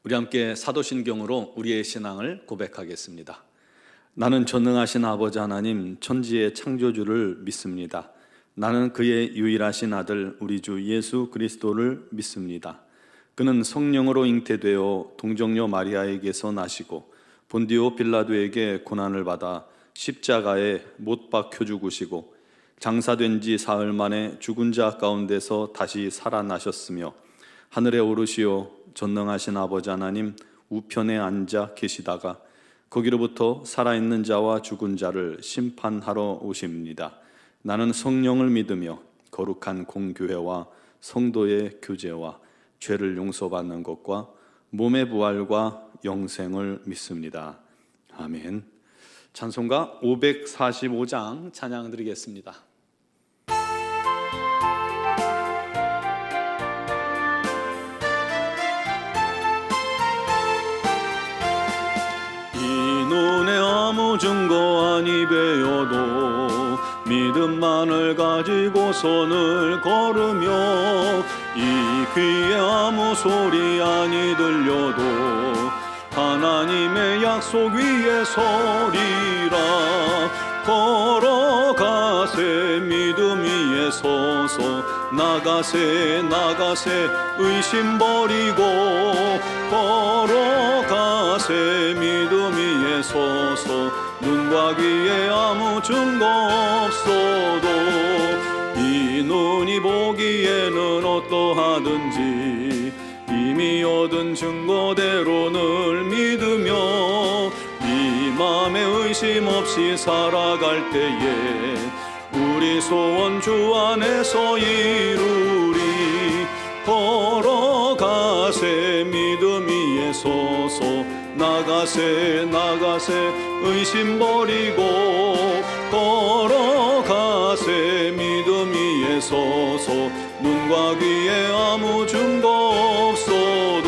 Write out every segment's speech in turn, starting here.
우리 함께 사도신경으로 우리의 신앙을 고백하겠습니다. 나는 전능하신 아버지 하나님 천지의 창조주를 믿습니다. 나는 그의 유일하신 아들 우리 주 예수 그리스도를 믿습니다. 그는 성령으로 잉태되어 동정녀 마리아에게서 나시고 본디오 빌라도에게 고난을 받아 십자가에 못 박혀 죽으시고 장사된 지 사흘 만에 죽은 자 가운데서 다시 살아나셨으며 하늘에 오르시어 전능하신 아버지 하나님 우편에 앉아 계시다가 거기로부터 살아있는 자와 죽은 자를 심판하러 오십니다. 나는 성령을 믿으며 거룩한 공교회와 성도의 교제와 죄를 용서받는 것과 몸의 부활과 영생을 믿습니다. 아멘. 찬송가 545장 찬양 드리겠습니다. 눈에 아무 증거 아니 배어도 믿음만을 가지고 손을 걸으며 이 귀에 아무 소리 아니 들려도 하나님의 약속 위에 서리라. 걸어가세 믿음 위에 서서 나가세 의심 버리고 걸어가세 믿음 위에 서서 눈과 귀에 아무 증거 없어도 이 눈이 보기에는 어떠하든지 이미 얻은 증거대로 늘 믿으며 이 맘에 의심 없이 살아갈 때에 우리 소원 주 안에서 이루리. 걸어가세 믿음 위에 서서 나가세 의심 버리고 걸어가세 믿음 위에 서서 눈과 귀에 아무 증거 없어도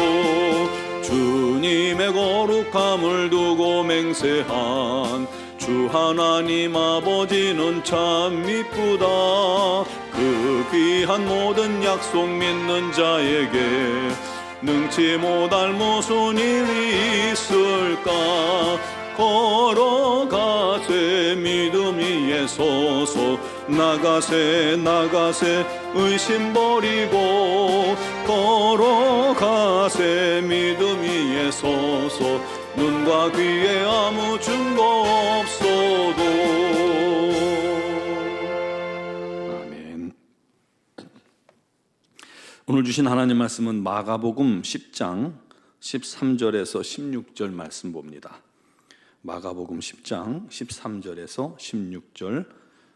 주님의 거룩함을 두고 맹세한 주 하나님 아버지는 참 미쁘다. 그 귀한 모든 약속 믿는 자에게 능치 못할 무슨 일이 있을까. 걸어가세 믿음 위에 서서 나가세 의심 버리고 걸어가세 믿음 위에 서서 눈과 귀에 아무 증거 없어도. 아멘. 오늘 주신 하나님 말씀은 마가복음 10장 13절에서 16절 말씀 봅니다. 마가복음 10장 13절에서 16절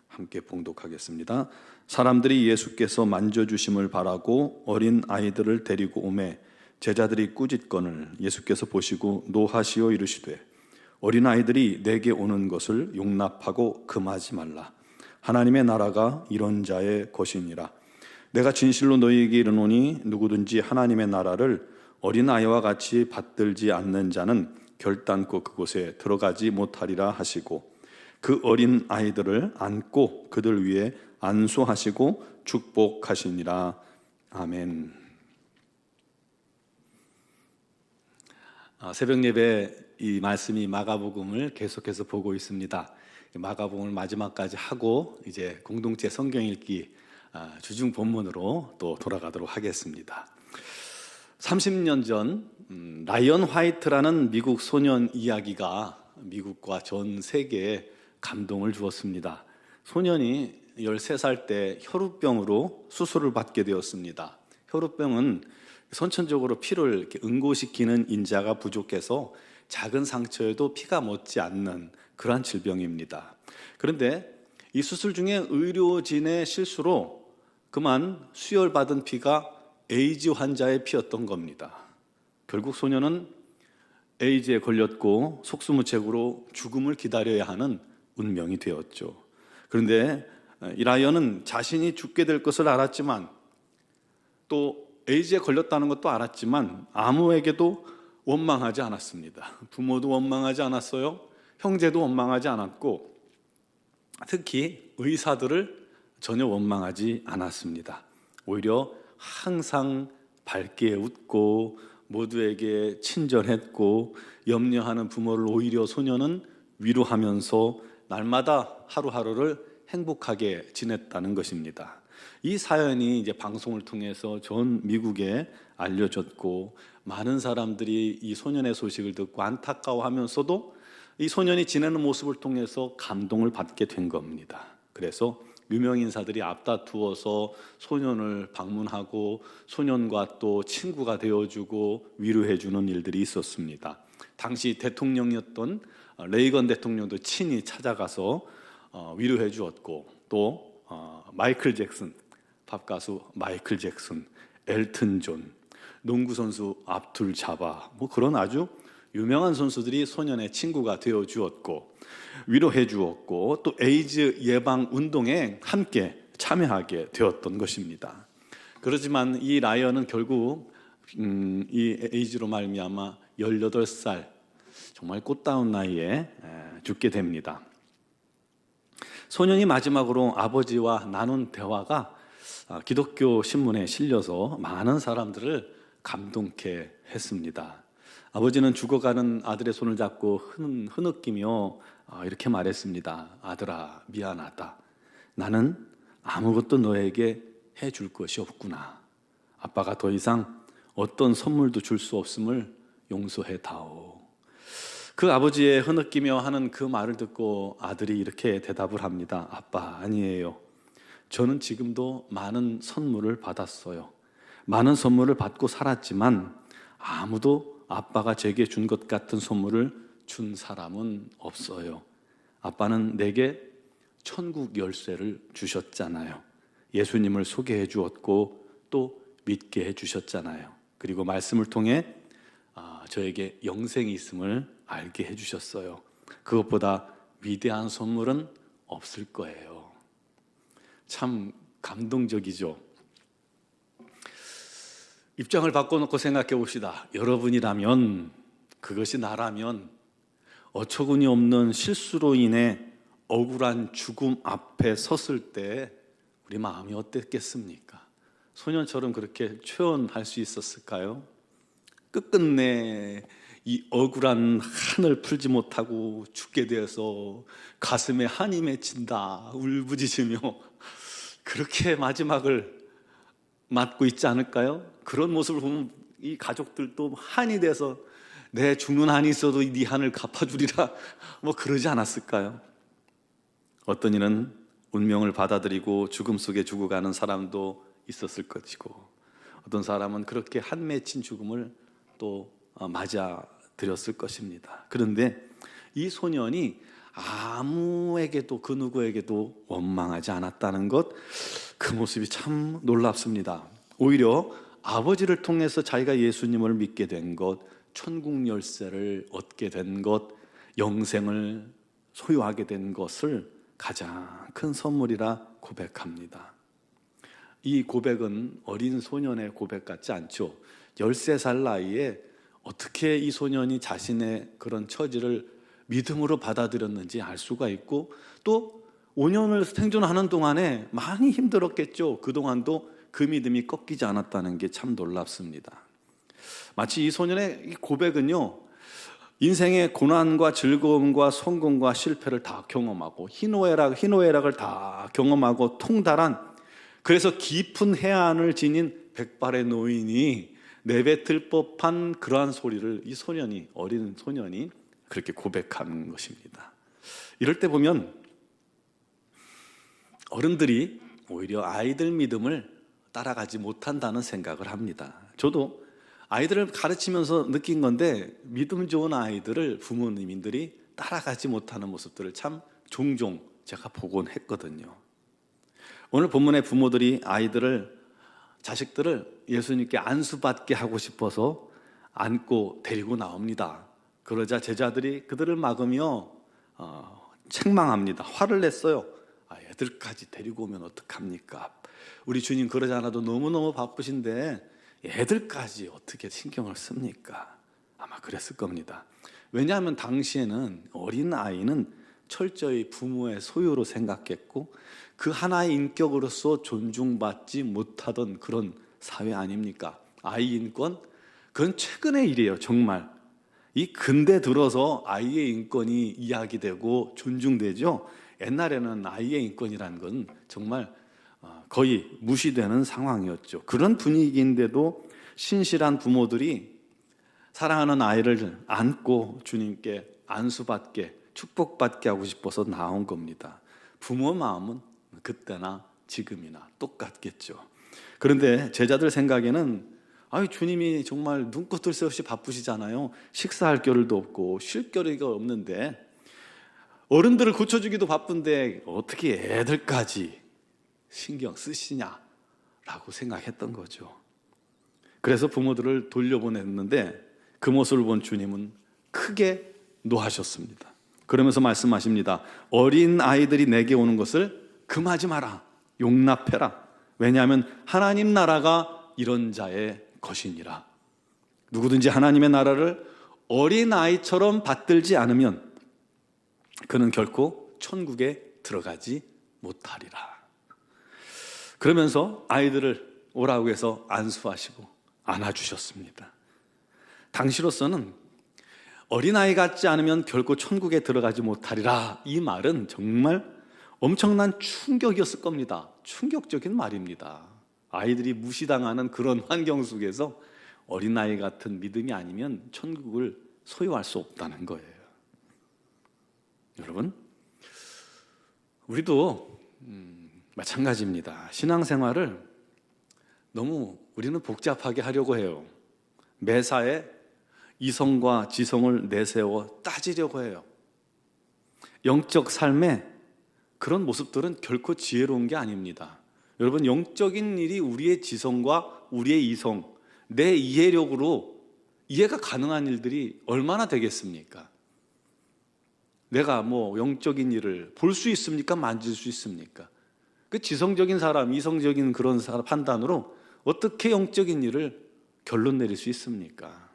함께 봉독하겠습니다. 사람들이 예수께서 만져주심을 바라고 어린 아이들을 데리고 오매 제자들이 꾸짖거늘 예수께서 보시고 노하시어 이르시되 어린 아이들이 내게 오는 것을 용납하고 금하지 말라. 하나님의 나라가 이런 자의 것이니라. 내가 진실로 너희에게 이르노니 누구든지 하나님의 나라를 어린 아이와 같이 받들지 않는 자는 결단코 그곳에 들어가지 못하리라 하시고 그 어린 아이들을 안고 그들 위에 안수하시고 축복하시니라. 아멘. 새벽 예배 이 말씀이 마가복음을 계속해서 보고 있습니다. 마가복음을 마지막까지 하고 이제 공동체 성경 읽기 주중 본문으로 또 돌아가도록 하겠습니다. 30년 전 라이언 화이트라는 미국 소년 이야기가 미국과 전 세계에 감동을 주었습니다. 소년이 13살 때 혈우병으로 수술을 받게 되었습니다. 혈우병은 선천적으로 피를 이렇게 응고시키는 인자가 부족해서 작은 상처에도 피가 멎지 않는 그러한 질병입니다. 그런데 이 수술 중에 의료진의 실수로 그만 수혈받은 피가 에이즈 환자의 피였던 겁니다. 결국 소년은 에이즈에 걸렸고 속수무책으로 죽음을 기다려야 하는 운명이 되었죠. 그런데 이 라이언은 자신이 죽게 될 것을 알았지만 또 에이즈에 걸렸다는 것도 알았지만 아무에게도 원망하지 않았습니다. 부모도 원망하지 않았어요. 형제도 원망하지 않았고 특히 의사들을 전혀 원망하지 않았습니다. 오히려 항상 밝게 웃고 모두에게 친절했고 염려하는 부모를 오히려 소년은 위로하면서 날마다 하루하루를 행복하게 지냈다는 것입니다. 이 사연이 이제 방송을 통해서 전 미국에 알려졌고 많은 사람들이 이 소년의 소식을 듣고 안타까워하면서도 이 소년이 지내는 모습을 통해서 감동을 받게 된 겁니다. 그래서 유명 인사들이 앞다투어서 소년을 방문하고 소년과 또 친구가 되어주고 위로해주는 일들이 있었습니다. 당시 대통령이었던 레이건 대통령도 친히 찾아가서 위로해 주었고 또 마이클 잭슨, 팝 가수 마이클 잭슨, 엘튼 존, 농구 선수 압둘 자바, 뭐 그런 아주 유명한 선수들이 소년의 친구가 되어 주었고 위로해 주었고 또 에이즈 예방 운동에 함께 참여하게 되었던 것입니다. 그렇지만 이 라이언은 결국 이 에이즈로 말미암아 18살 정말 꽃다운 나이에 죽게 됩니다. 소년이 마지막으로 아버지와 나눈 대화가 기독교 신문에 실려서 많은 사람들을 감동케 했습니다. 아버지는 죽어가는 아들의 손을 잡고 흐느끼며 이렇게 말했습니다. 아들아, 미안하다. 나는 아무것도 너에게 해줄 것이 없구나. 아빠가 더 이상 어떤 선물도 줄 수 없음을 용서해 다오. 그 아버지의 흐느끼며 하는 그 말을 듣고 아들이 이렇게 대답을 합니다. 아빠, 아니에요. 저는 지금도 많은 선물을 받았어요. 많은 선물을 받고 살았지만 아무도 아빠가 제게 준 것 같은 선물을 준 사람은 없어요. 아빠는 내게 천국 열쇠를 주셨잖아요. 예수님을 소개해 주었고 또 믿게 해 주셨잖아요. 그리고 말씀을 통해 저에게 영생이 있음을 알게 해 주셨어요. 그것보다 위대한 선물은 없을 거예요. 참 감동적이죠. 입장을 바꿔놓고 생각해 봅시다. 여러분이라면, 그것이 나라면 어처구니 없는 실수로 인해 억울한 죽음 앞에 섰을 때 우리 마음이 어땠겠습니까? 소년처럼 그렇게 표현할 수 있었을까요? 끝끝내 이 억울한 한을 풀지 못하고 죽게 되어서 가슴에 한이 맺힌다 울부짖으며 그렇게 마지막을 맞고 있지 않을까요? 그런 모습을 보면 이 가족들도 한이 돼서 내 죽는 한이 있어도 네 한을 갚아주리라 뭐 그러지 않았을까요? 어떤 이는 운명을 받아들이고 죽음 속에 죽어가는 사람도 있었을 것이고 어떤 사람은 그렇게 한 맺힌 죽음을 또 맞아들였을 것입니다. 그런데 이 소년이 아무에게도 그 누구에게도 원망하지 않았다는 것, 그 모습이 참 놀랍습니다. 오히려 아버지를 통해서 자기가 예수님을 믿게 된 것, 천국 열쇠를 얻게 된 것, 영생을 소유하게 된 것을 가장 큰 선물이라 고백합니다. 이 고백은 어린 소년의 고백 같지 않죠. 13살 나이에 어떻게 이 소년이 자신의 그런 처지를 믿음으로 받아들였는지 알 수가 있고 또 5년을 생존하는 동안에 많이 힘들었겠죠. 그동안도 그 믿음이 꺾이지 않았다는 게 참 놀랍습니다. 마치 이 소년의 이 고백은요, 인생의 고난과 즐거움과 성공과 실패를 다 경험하고 희노애락을 다 경험하고 통달한, 그래서 깊은 해안을 지닌 백발의 노인이 내뱉을 법한 그러한 소리를 이 소년이, 어린 소년이 그렇게 고백하는 것입니다. 이럴 때 보면 어른들이 오히려 아이들 믿음을 따라가지 못한다는 생각을 합니다. 저도 아이들을 가르치면서 느낀 건데 믿음 좋은 아이들을 부모님들이 따라가지 못하는 모습들을 참 종종 제가 보곤 했거든요. 오늘 본문의 부모들이 자식들을 예수님께 안수받게 하고 싶어서 안고 데리고 나옵니다. 그러자 제자들이 그들을 막으며 책망합니다. 화를 냈어요. 애들까지 데리고 오면 어떡합니까? 우리 주님 그러지 않아도 너무너무 바쁘신데 애들까지 어떻게 신경을 씁니까? 아마 그랬을 겁니다. 왜냐하면 당시에는 어린 아이는 철저히 부모의 소유로 생각했고 그 하나의 인격으로서 존중받지 못하던 그런 사회 아닙니까? 아이 인권, 그건 최근의 일이에요. 정말 이 근대 들어서 아이의 인권이 이야기되고 존중되죠. 옛날에는 아이의 인권이라는 건 정말 거의 무시되는 상황이었죠. 그런 분위기인데도 신실한 부모들이 사랑하는 아이를 안고 주님께 안수받게 축복받게 하고 싶어서 나온 겁니다. 부모 마음은 그때나 지금이나 똑같겠죠. 그런데 제자들 생각에는 주님이 정말 눈꽃 뜰 새 없이 바쁘시잖아요. 식사할 겨를도 없고 쉴 겨를이 없는데, 어른들을 고쳐주기도 바쁜데 어떻게 애들까지 신경 쓰시냐라고 생각했던 거죠. 그래서 부모들을 돌려보냈는데 그 모습을 본 주님은 크게 노하셨습니다. 그러면서 말씀하십니다. 어린 아이들이 내게 오는 것을 금하지 마라. 용납해라. 왜냐하면 하나님 나라가 이런 자의 것이니라. 누구든지 하나님의 나라를 어린 아이처럼 받들지 않으면 그는 결코 천국에 들어가지 못하리라. 그러면서 아이들을 오라고 해서 안수하시고 안아주셨습니다. 당시로서는 어린아이 같지 않으면 결코 천국에 들어가지 못하리라, 이 말은 정말 엄청난 충격이었을 겁니다. 충격적인 말입니다. 아이들이 무시당하는 그런 환경 속에서 어린아이 같은 믿음이 아니면 천국을 소유할 수 없다는 거예요. 여러분, 우리도 마찬가지입니다. 신앙생활을 너무 우리는 복잡하게 하려고 해요. 매사에 이성과 지성을 내세워 따지려고 해요. 영적 삶에 그런 모습들은 결코 지혜로운 게 아닙니다. 여러분, 영적인 일이 우리의 지성과 우리의 이성, 내 이해력으로 이해가 가능한 일들이 얼마나 되겠습니까? 내가 영적인 일을 볼 수 있습니까? 만질 수 있습니까? 그 지성적인 사람, 이성적인 그런 사람 판단으로 어떻게 영적인 일을 결론 내릴 수 있습니까?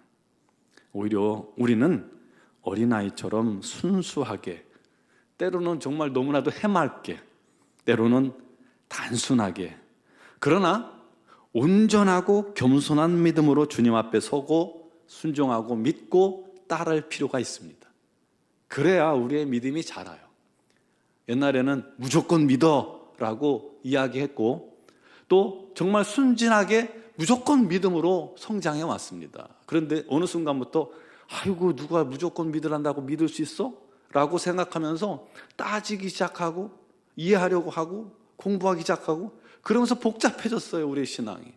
오히려 우리는 어린아이처럼 순수하게, 때로는 정말 너무나도 해맑게, 때로는 단순하게, 그러나 온전하고 겸손한 믿음으로 주님 앞에 서고 순종하고 믿고 따를 필요가 있습니다. 그래야 우리의 믿음이 자라요. 옛날에는 무조건 믿어라고 이야기했고, 또 정말 순진하게 무조건 믿음으로 성장해 왔습니다. 그런데 어느 순간부터 누가 무조건 믿으란다고 믿을 수 있어? 라고 생각하면서 따지기 시작하고 이해하려고 하고 공부하기 시작하고, 그러면서 복잡해졌어요, 우리의 신앙이.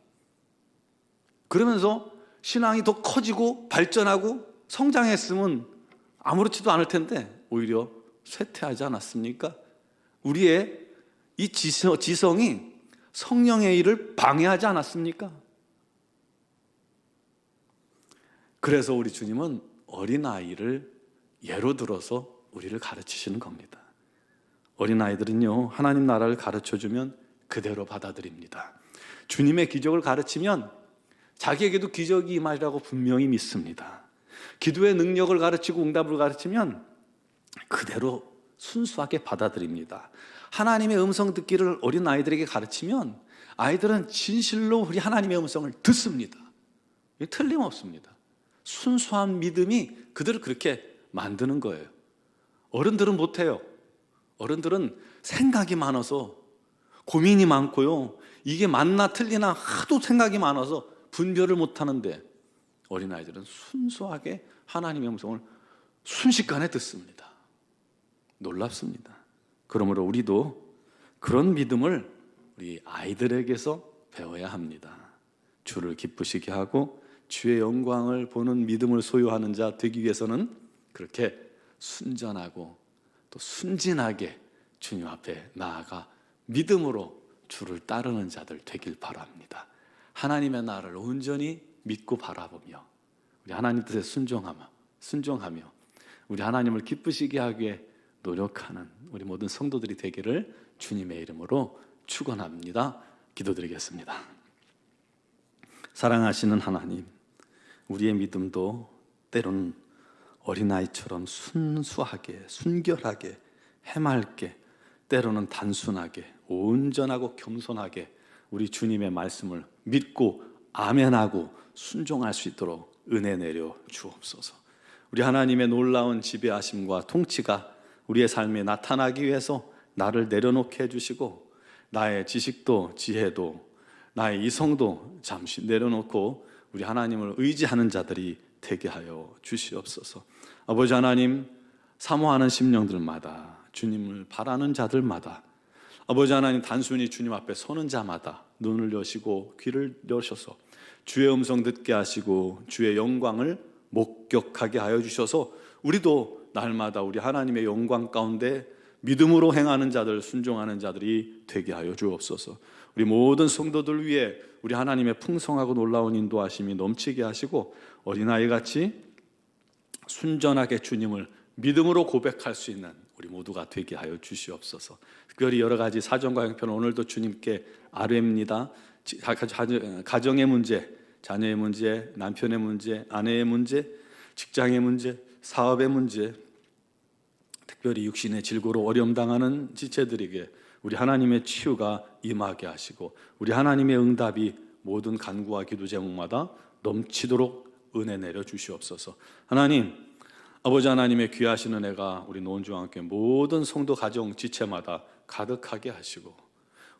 그러면서 신앙이 더 커지고 발전하고 성장했으면 아무렇지도 않을 텐데 오히려 쇠퇴하지 않았습니까? 우리의 이 지성이 성령의 일을 방해하지 않았습니까? 그래서 우리 주님은 어린아이를 예로 들어서 우리를 가르치시는 겁니다. 어린아이들은요, 하나님 나라를 가르쳐주면 그대로 받아들입니다. 주님의 기적을 가르치면 자기에게도 기적이 임하리라고 분명히 믿습니다. 기도의 능력을 가르치고 응답을 가르치면 그대로 순수하게 받아들입니다. 하나님의 음성 듣기를 어린아이들에게 가르치면 아이들은 진실로 우리 하나님의 음성을 듣습니다. 이게 틀림없습니다. 순수한 믿음이 그들을 그렇게 만드는 거예요. 어른들은 못해요. 어른들은 생각이 많아서 고민이 많고요, 이게 맞나 틀리나 하도 생각이 많아서 분별을 못하는데, 어린아이들은 순수하게 하나님의 음성을 순식간에 듣습니다. 놀랍습니다. 그러므로 우리도 그런 믿음을 우리 아이들에게서 배워야 합니다. 주를 기쁘시게 하고 주의 영광을 보는 믿음을 소유하는 자 되기 위해서는 그렇게 순전하고 또 순진하게 주님 앞에 나아가 믿음으로 주를 따르는 자들 되길 바랍니다. 하나님의 나라를 온전히 믿고 바라보며 우리 하나님 뜻에 순종하며 우리 하나님을 기쁘시게 하기에 노력하는 우리 모든 성도들이 되기를 주님의 이름으로 축원합니다. 기도드리겠습니다. 사랑하시는 하나님, 우리의 믿음도 때로는 어린아이처럼 순수하게, 순결하게, 해맑게, 때로는 단순하게, 온전하고 겸손하게 우리 주님의 말씀을 믿고 아멘하고 순종할 수 있도록 은혜 내려 주옵소서. 우리 하나님의 놀라운 지배하심과 통치가 우리의 삶에 나타나기 위해서 나를 내려놓게 해주시고, 나의 지식도 지혜도 나의 이성도 잠시 내려놓고 우리 하나님을 의지하는 자들이 되게 하여 주시옵소서. 아버지 하나님, 사모하는 심령들마다, 주님을 바라는 자들마다, 아버지 하나님, 단순히 주님 앞에 서는 자마다 눈을 여시고 귀를 여셔서 주의 음성 듣게 하시고 주의 영광을 목격하게 하여 주셔서 우리도 날마다 우리 하나님의 영광 가운데 믿음으로 행하는 자들, 순종하는 자들이 되게 하여 주옵소서. 우리 모든 성도들 위해 우리 하나님의 풍성하고 놀라운 인도하심이 넘치게 하시고 어린아이같이 순전하게 주님을 믿음으로 고백할 수 있는 우리 모두가 되게 하여 주시옵소서. 특별히 여러 가지 사정과 형편 오늘도 주님께 아뢰입니다. 가정의 문제, 자녀의 문제, 남편의 문제, 아내의 문제, 직장의 문제, 사업의 문제, 특별히 육신의 질고로 어려움 당하는 지체들에게 우리 하나님의 치유가 임하게 하시고 우리 하나님의 응답이 모든 간구와 기도 제목마다 넘치도록 은혜 내려 주시옵소서. 하나님, 아버지 하나님의 귀하신 은혜가 우리 노원중앙교회 모든 성도 가정 지체마다 가득하게 하시고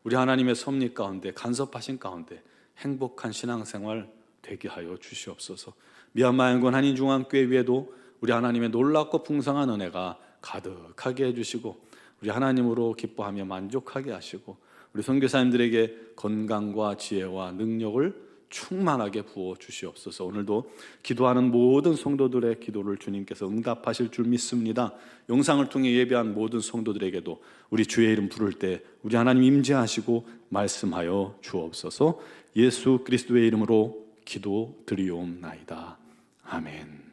우리 하나님의 섭리 가운데 간섭하신 가운데 행복한 신앙생활 되게 하여 주시옵소서. 미얀마연군 한인중앙교회 위에도 우리 하나님의 놀랍고 풍성한 은혜가 가득하게 해주시고 우리 하나님으로 기뻐하며 만족하게 하시고 우리 선교사님들에게 건강과 지혜와 능력을 충만하게 부어 주시옵소서. 오늘도 기도하는 모든 성도들의 기도를 주님께서 응답하실 줄 믿습니다. 영상을 통해 예배한 모든 성도들에게도 우리 주의 이름 부를 때 우리 하나님 임재하시고 말씀하여 주옵소서. 예수 그리스도의 이름으로 기도 드리옵나이다. 아멘.